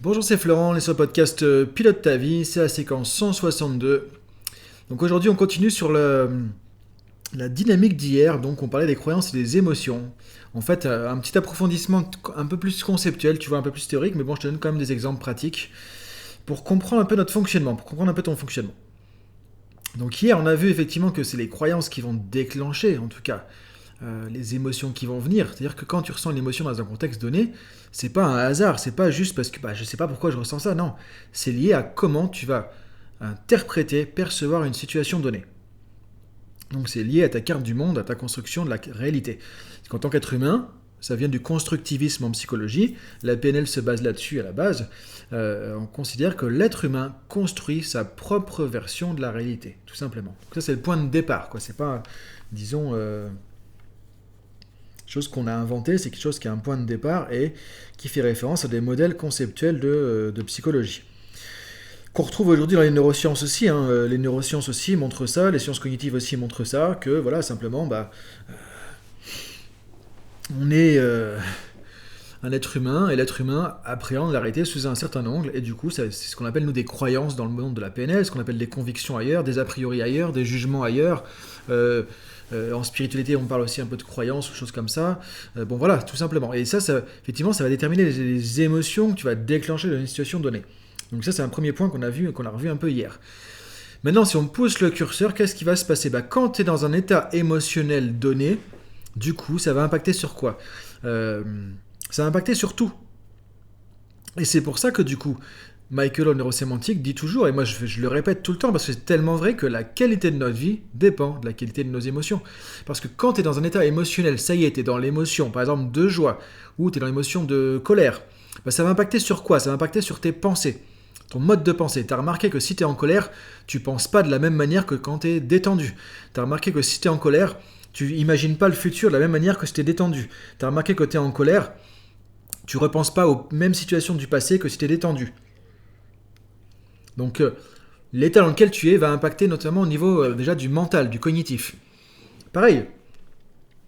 Bonjour, c'est Florent, on est sur le podcast Pilote ta vie, c'est la séquence 162. Donc aujourd'hui on continue sur la dynamique d'hier, donc on parlait des croyances et des émotions. En fait, un petit approfondissement un peu plus conceptuel, tu vois, un peu plus théorique, mais bon, je te donne quand même des exemples pratiques pour comprendre un peu notre fonctionnement, pour comprendre un peu ton fonctionnement. Donc hier on a vu effectivement que c'est les croyances qui vont déclencher, en tout cas, les émotions qui vont venir. C'est-à-dire que quand tu ressens une émotion dans un contexte donné, c'est pas un hasard, c'est pas juste parce que je sais pas pourquoi je ressens ça, non. C'est lié à comment tu vas interpréter, percevoir une situation donnée. Donc c'est lié à ta carte du monde, à ta construction de la réalité. En tant qu'être humain, ça vient du constructivisme en psychologie, la PNL se base là-dessus à la base, on considère que l'être humain construit sa propre version de la réalité, tout simplement. Donc ça c'est le point de départ, quoi. C'est pas, disons, chose qu'on a inventé, c'est quelque chose qui a un point de départ et qui fait référence à des modèles conceptuels de psychologie. Qu'on retrouve aujourd'hui dans les neurosciences aussi, hein. Les neurosciences aussi montrent ça, les sciences cognitives aussi montrent ça, que voilà, simplement, on est un être humain, et l'être humain appréhende la réalité sous un certain angle, et du coup, c'est ce qu'on appelle, nous, des croyances dans le monde de la PNL, ce qu'on appelle des convictions ailleurs, des a priori ailleurs, des jugements ailleurs. En spiritualité, on parle aussi un peu de croyances ou choses comme ça. Bon, voilà, tout simplement. Et ça, effectivement, ça va déterminer les émotions que tu vas déclencher dans une situation donnée. Donc ça, c'est un premier point qu'on a revu un peu hier. Maintenant, si on pousse le curseur, qu'est-ce qui va se passer ? Quand tu es dans un état émotionnel donné, du coup, ça va impacter sur quoi ? Ça va impacter sur tout. Et c'est pour ça que du coup, Michael en neurosémantique dit toujours, et moi je le répète tout le temps parce que c'est tellement vrai, que la qualité de notre vie dépend de la qualité de nos émotions. Parce que quand tu es dans un état émotionnel, ça y est, tu es dans l'émotion, par exemple de joie, ou tu es dans l'émotion de colère, ça va impacter sur quoi ? Ça va impacter sur tes pensées, ton mode de pensée. Tu as remarqué que si tu es en colère, tu penses pas de la même manière que quand tu es détendu. Tu as remarqué que si tu es en colère, tu imagines pas le futur de la même manière que si tu es détendu. Tu as remarqué que tu es en colère, tu repenses pas aux mêmes situations du passé que si tu es détendu. Donc l'état dans lequel tu es va impacter notamment au niveau déjà du mental, du cognitif. Pareil,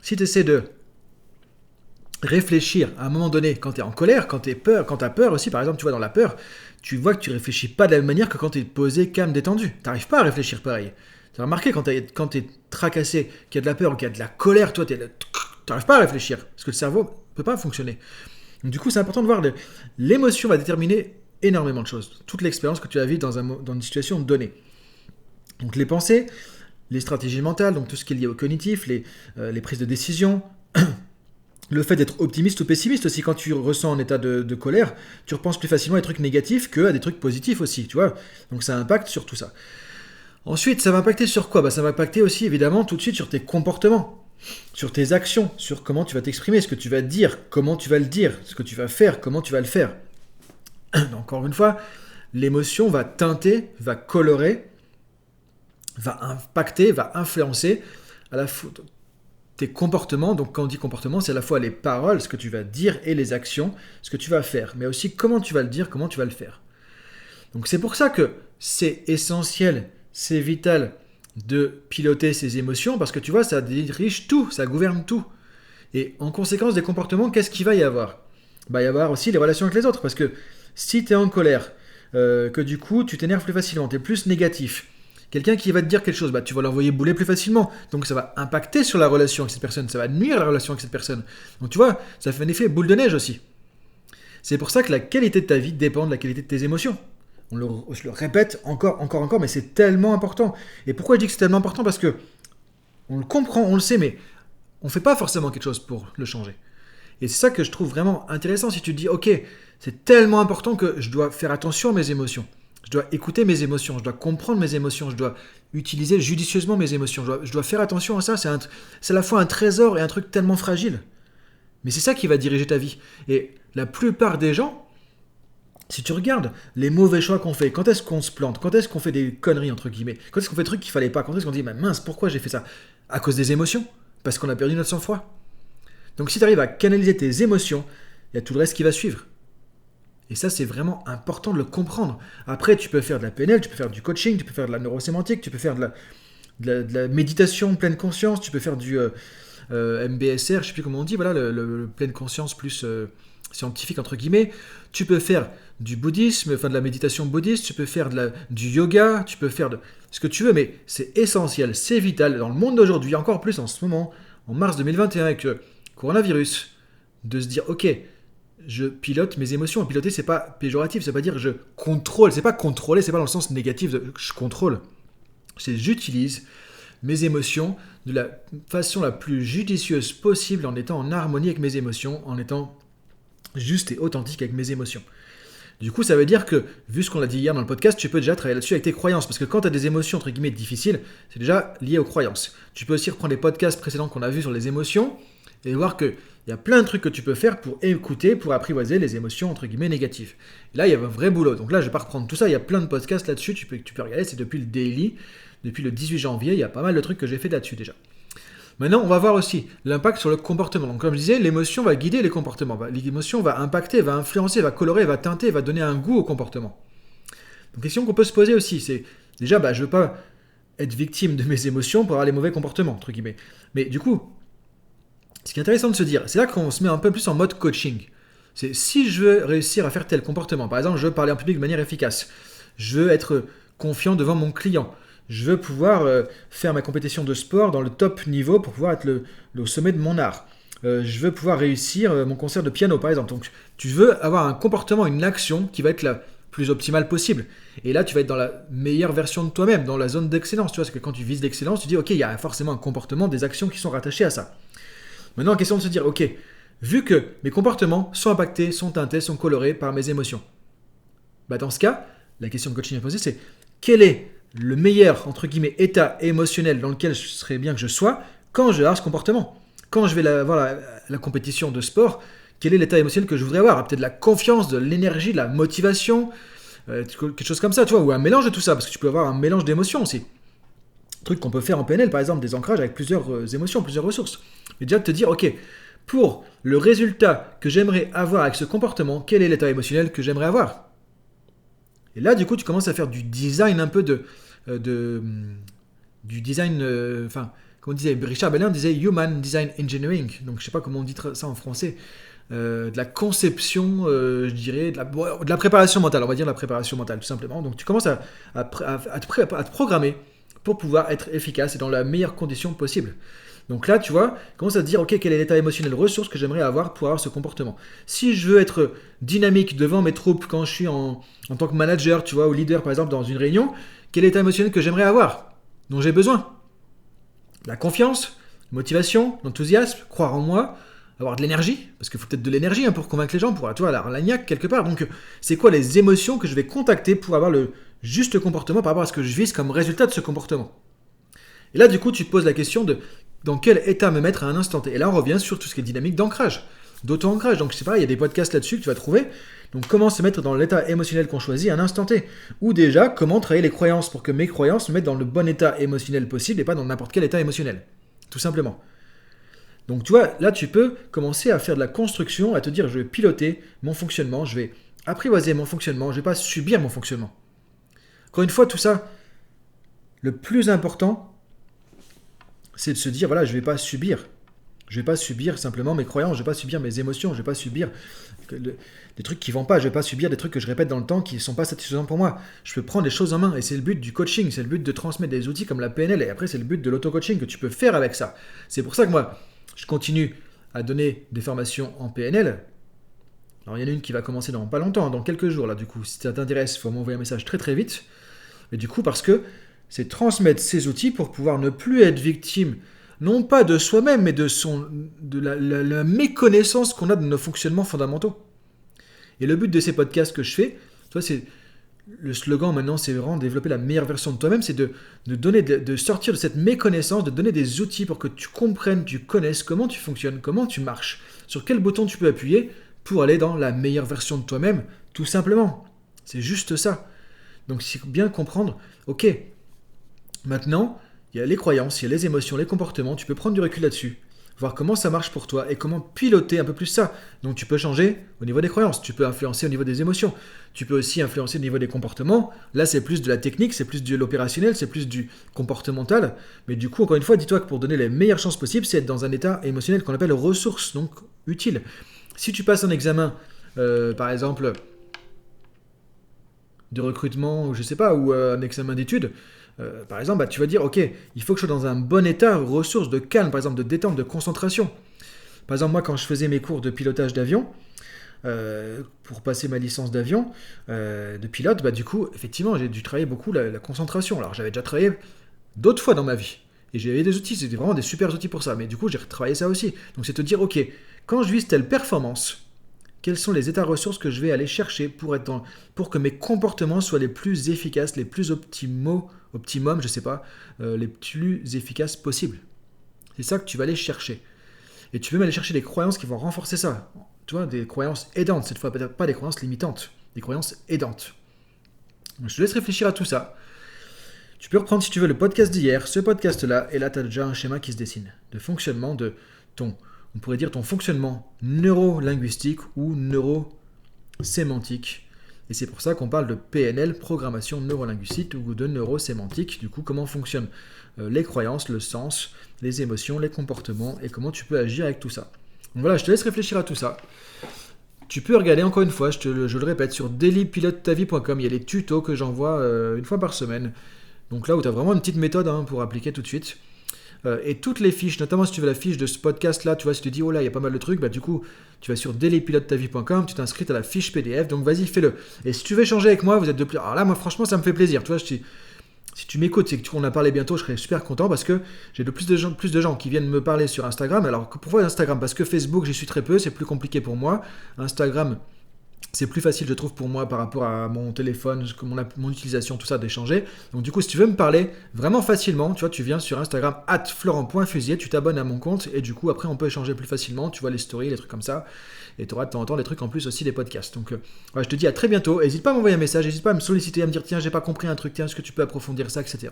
si tu essaies de réfléchir à un moment donné, quand tu es en colère, quand tu as peur aussi, par exemple, tu vois, dans la peur, tu vois que tu réfléchis pas de la même manière que quand tu es posé, calme, détendu. Tu n'arrives pas à réfléchir pareil. Tu as remarqué quand tu es tracassé, qu'il y a de la peur ou qu'il y a de la colère, toi, tu n'arrives pas à réfléchir, parce que le cerveau ne peut pas fonctionner. Donc, du coup, c'est important de voir l'émotion va déterminer énormément de choses. Toute l'expérience que tu vas vivre dans une situation donnée. Donc les pensées, les stratégies mentales, donc tout ce qui est lié au cognitif, les prises de décision, le fait d'être optimiste ou pessimiste aussi. Quand tu ressens un état de colère, tu repenses plus facilement à des trucs négatifs qu'à des trucs positifs aussi, tu vois. Donc ça impacte sur tout ça. Ensuite, ça va impacter sur quoi ? Ça va impacter aussi évidemment tout de suite sur tes comportements, sur tes actions, sur comment tu vas t'exprimer, ce que tu vas dire, comment tu vas le dire, ce que tu vas faire, comment tu vas le faire. Encore une fois, l'émotion va teinter, va colorer, va impacter, va influencer à la fois tes comportements. Donc quand on dit comportement, c'est à la fois les paroles, ce que tu vas dire, et les actions, ce que tu vas faire, mais aussi comment tu vas le dire, comment tu vas le faire. Donc c'est pour ça que c'est essentiel, c'est vital de piloter ses émotions, parce que tu vois, ça dirige tout, ça gouverne tout. Et en conséquence des comportements, qu'est-ce qu'il va y avoir ? Il va y avoir aussi les relations avec les autres, parce que si tu es en colère, que du coup tu t'énerves plus facilement, tu es plus négatif, quelqu'un qui va te dire quelque chose, tu vas l'envoyer bouler plus facilement. Donc ça va impacter sur la relation avec cette personne, ça va nuire à la relation avec cette personne. Donc tu vois, ça fait un effet boule de neige aussi. C'est pour ça que la qualité de ta vie dépend de la qualité de tes émotions. Je le répète encore, mais c'est tellement important. Et pourquoi je dis que c'est tellement important ? Parce que on le comprend, on le sait, mais on ne fait pas forcément quelque chose pour le changer. Et c'est ça que je trouve vraiment intéressant, si tu te dis, ok, c'est tellement important que je dois faire attention à mes émotions. Je dois écouter mes émotions, je dois comprendre mes émotions, je dois utiliser judicieusement mes émotions. Je dois faire attention à ça, c'est à la fois un trésor et un truc tellement fragile. Mais c'est ça qui va diriger ta vie. Et la plupart des gens, si tu regardes les mauvais choix qu'on fait, quand est-ce qu'on se plante, quand est-ce qu'on fait des conneries, entre guillemets, quand est-ce qu'on fait des trucs qu'il fallait pas, quand est-ce qu'on dit, mince, pourquoi j'ai fait ça ? À cause des émotions, parce qu'on a perdu notre sang-froid. Donc si tu arrives à canaliser tes émotions, il y a tout le reste qui va suivre. Et ça, c'est vraiment important de le comprendre. Après, tu peux faire de la PNL, tu peux faire du coaching, tu peux faire de la neurosémantique, tu peux faire de la méditation pleine conscience, tu peux faire du MBSR, je sais plus comment on dit, voilà, le pleine conscience plus scientifique entre guillemets. Tu peux faire du bouddhisme, enfin de la méditation bouddhiste, tu peux faire du yoga, tu peux faire ce que tu veux, mais c'est essentiel, c'est vital dans le monde d'aujourd'hui, encore plus en ce moment, en mars 2021 avec le coronavirus, de se dire ok, je pilote mes émotions. Piloter, c'est pas péjoratif, c'est pas dire je contrôle, c'est pas contrôler, c'est pas dans le sens négatif de je contrôle. C'est j'utilise mes émotions de la façon la plus judicieuse possible en étant en harmonie avec mes émotions, en étant juste et authentique avec mes émotions. Du coup, ça veut dire que, vu ce qu'on a dit hier dans le podcast, tu peux déjà travailler là-dessus avec tes croyances. Parce que quand tu as des émotions, entre guillemets, difficiles, c'est déjà lié aux croyances. Tu peux aussi reprendre les podcasts précédents qu'on a vus sur les émotions et voir qu'il y a plein de trucs que tu peux faire pour écouter, pour apprivoiser les émotions, entre guillemets, négatives. Et là, il y a un vrai boulot. Donc là, je ne vais pas reprendre tout ça. Il y a plein de podcasts là-dessus. Tu peux regarder. C'est depuis le daily. Depuis le 18 janvier, il y a pas mal de trucs que j'ai fait là-dessus déjà. Maintenant, on va voir aussi l'impact sur le comportement. Donc, comme je disais, l'émotion va guider les comportements. L'émotion va impacter, va influencer, va colorer, va teinter, va donner un goût au comportement. Donc, question qu'on peut se poser aussi, c'est déjà, je ne veux pas être victime de mes émotions pour avoir les mauvais comportements, entre guillemets. Mais du coup, ce qui est intéressant de se dire, c'est là qu'on se met un peu plus en mode coaching. C'est si je veux réussir à faire tel comportement, par exemple, je veux parler en public de manière efficace, je veux être confiant devant mon client, je veux pouvoir faire ma compétition de sport dans le top niveau pour pouvoir être au sommet de mon art. Je veux pouvoir réussir mon concert de piano, par exemple. Donc, tu veux avoir un comportement, une action qui va être la plus optimale possible. Et là, tu vas être dans la meilleure version de toi-même, dans la zone d'excellence. Tu vois, parce que quand tu vises l'excellence, tu dis, ok, il y a forcément un comportement, des actions qui sont rattachées à ça. Maintenant, question de se dire, ok, vu que mes comportements sont impactés, sont teintés, sont colorés par mes émotions, dans ce cas, la question de coaching à poser, c'est quel est le meilleur, entre guillemets, état émotionnel dans lequel je serais bien que je sois quand je vais avoir ce comportement. Quand je vais avoir la compétition de sport, quel est l'état émotionnel que je voudrais avoir? Peut-être de la confiance, de l'énergie, de la motivation, quelque chose comme ça, tu vois, ou un mélange de tout ça, parce que tu peux avoir un mélange d'émotions aussi. Truc qu'on peut faire en PNL, par exemple, des ancrages avec plusieurs émotions, plusieurs ressources. Et déjà de te dire, ok, pour le résultat que j'aimerais avoir avec ce comportement, quel est l'état émotionnel que j'aimerais avoir? Et là, du coup, tu commences à faire du design un peu du design, comme on disait, Richard Belin disait Human Design Engineering, donc je ne sais pas comment on dit ça en français, de la conception, je dirais, de la préparation mentale, on va dire de la préparation mentale, tout simplement. Donc tu commences à te programmer pour pouvoir être efficace et dans la meilleure condition possible. Donc là, tu vois, commence à te dire, ok, quel est l'état émotionnel, ressources que j'aimerais avoir pour avoir ce comportement. Si je veux être dynamique devant mes troupes quand je suis en tant que manager, tu vois, ou leader, par exemple, dans une réunion, quel est l'état émotionnel que j'aimerais avoir, dont j'ai besoin? La confiance, motivation, l'enthousiasme, croire en moi, avoir de l'énergie, parce qu'il faut peut-être de l'énergie pour convaincre les gens, pour, tu vois, la niaque quelque part. Donc, c'est quoi les émotions que je vais contacter pour avoir le juste comportement par rapport à ce que je vise comme résultat de ce comportement? Et là, du coup, tu te poses la question de dans quel état me mettre à un instant T. Et là, on revient sur tout ce qui est dynamique d'ancrage, d'auto-ancrage. Donc, je sais pas, il y a des podcasts là-dessus que tu vas trouver. Donc, comment se mettre dans l'état émotionnel qu'on choisit à un instant T. Ou déjà, comment travailler les croyances pour que mes croyances me mettent dans le bon état émotionnel possible et pas dans n'importe quel état émotionnel. Tout simplement. Donc, tu vois, là, tu peux commencer à faire de la construction, à te dire, je vais piloter mon fonctionnement, je vais apprivoiser mon fonctionnement, je ne vais pas subir mon fonctionnement. Encore une fois, tout ça, le plus important, c'est de se dire, voilà, je ne vais pas subir. Je ne vais pas subir simplement mes croyances, je ne vais pas subir mes émotions, je ne vais pas subir des trucs qui ne vont pas, je ne vais pas subir des trucs que je répète dans le temps qui ne sont pas satisfaisants pour moi. Je peux prendre les choses en main et c'est le but du coaching, c'est le but de transmettre des outils comme la PNL et après c'est le but de l'auto-coaching que tu peux faire avec ça. C'est pour ça que moi, je continue à donner des formations en PNL. Alors il y en a une qui va commencer dans pas longtemps, dans quelques jours là du coup. Si ça t'intéresse, il faut m'envoyer un message très très vite. Et du coup parce que c'est transmettre ces outils pour pouvoir ne plus être victime, non pas de soi-même, mais de la méconnaissance qu'on a de nos fonctionnements fondamentaux. Et le but de ces podcasts que je fais, toi, c'est le slogan maintenant, c'est vraiment développer la meilleure version de toi-même, c'est de sortir de cette méconnaissance, de donner des outils pour que tu comprennes, tu connaisses comment tu fonctionnes, comment tu marches, sur quel bouton tu peux appuyer pour aller dans la meilleure version de toi-même, tout simplement. C'est juste ça. Donc, c'est bien comprendre, ok, maintenant, il y a les croyances, il y a les émotions, les comportements, tu peux prendre du recul là-dessus, voir comment ça marche pour toi et comment piloter un peu plus ça. Donc tu peux changer au niveau des croyances, tu peux influencer au niveau des émotions, tu peux aussi influencer au niveau des comportements. Là, c'est plus de la technique, c'est plus de l'opérationnel, c'est plus du comportemental. Mais du coup, encore une fois, dis-toi que pour donner les meilleures chances possibles, c'est être dans un état émotionnel qu'on appelle ressource, donc utile. Si tu passes un examen, par exemple, de recrutement, ou je sais pas, ou un examen d'études, par exemple, bah, tu vas dire, ok, il faut que je sois dans un bon état, ressources de calme, par exemple, de détente, de concentration. Par exemple, moi, quand je faisais mes cours de pilotage d'avion, pour passer ma licence d'avion, de pilote, bah, du coup, effectivement, j'ai dû travailler beaucoup la concentration. Alors, j'avais déjà travaillé d'autres fois dans ma vie. Et j'avais des outils, c'était vraiment des super outils pour ça. Mais du coup, j'ai retravaillé ça aussi. Donc, c'est te dire, ok, quand je vise telle performance, quels sont les états ressources que je vais aller chercher pour que mes comportements soient les plus efficaces, les plus optimum, je sais pas, les plus efficaces possibles. C'est ça que tu vas aller chercher. Et tu peux même aller chercher des croyances qui vont renforcer ça. Tu vois, des croyances aidantes, cette fois, peut-être pas des croyances limitantes, des croyances aidantes. Donc, je te laisse réfléchir à tout ça. Tu peux reprendre, si tu veux, le podcast d'hier, ce podcast-là, et là, tu as déjà un schéma qui se dessine, de fonctionnement de on pourrait dire ton fonctionnement neuro-linguistique ou neuro-sémantique. Et c'est pour ça qu'on parle de PNL, programmation neurolinguistique, ou de neurosémantique, du coup, comment fonctionnent les croyances, le sens, les émotions, les comportements, et comment tu peux agir avec tout ça. Donc voilà, je te laisse réfléchir à tout ça. Tu peux regarder encore une fois, je le répète, sur dailypilotetavie.com, il y a les tutos que j'envoie une fois par semaine. Donc là où tu as vraiment une petite méthode pour appliquer tout de suite. Et toutes les fiches, notamment si tu veux la fiche de ce podcast-là, tu vois, si tu te dis, oh là, il y a pas mal de trucs, bah du coup, tu vas sur dailypilotetavie.com, tu t'inscris à la fiche PDF, donc vas-y, fais-le. Et si tu veux échanger avec moi, vous êtes de plus... Alors là, moi, franchement, ça me fait plaisir, tu vois, si tu m'écoutes, c'est que on a parlé bientôt, je serais super content parce que j'ai plus de gens qui viennent me parler sur Instagram. Alors pourquoi Instagram? Parce que Facebook, j'y suis très peu, c'est plus compliqué pour moi. Instagram, c'est plus facile, je trouve, pour moi par rapport à mon téléphone, mon utilisation, tout ça, d'échanger. Donc du coup, si tu veux me parler vraiment facilement, tu vois, tu viens sur Instagram @florent.fusier, tu t'abonnes à mon compte et du coup, après, on peut échanger plus facilement. Tu vois les stories, les trucs comme ça. Et tu auras de temps en temps des trucs en plus aussi des podcasts. Donc je te dis à très bientôt. N'hésite pas à m'envoyer un message, n'hésite pas à me solliciter, à me dire tiens, j'ai pas compris un truc, tiens, est-ce que tu peux approfondir ça, etc.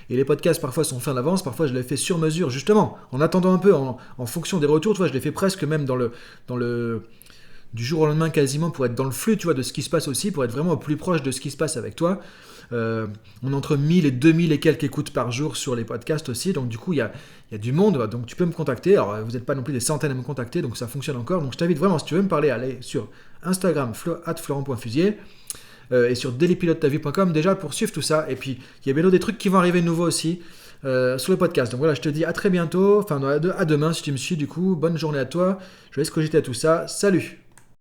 Et les podcasts parfois sont faits en avance, parfois je les fais sur mesure, justement, en attendant un peu, en fonction des retours, tu vois, je les fais presque même dans le du jour au lendemain quasiment pour être dans le flux, tu vois, de ce qui se passe aussi, pour être vraiment au plus proche de ce qui se passe avec toi. On a entre 1000 et 2000 et quelques écoutes par jour sur les podcasts aussi, donc du coup il y a du monde, donc tu peux me contacter. Alors vous n'êtes pas non plus des centaines à me contacter, donc ça fonctionne encore. Donc je t'invite vraiment, si tu veux me parler, allez sur Instagram @florent.fusier et sur dailypilotetavie.com déjà pour suivre tout ça. Et puis il y a bientôt des trucs qui vont arriver de nouveau aussi sur le podcast. Donc voilà, je te dis à très bientôt, enfin à demain si tu me suis du coup. Bonne journée à toi, je laisse cogiter à tout ça. Salut!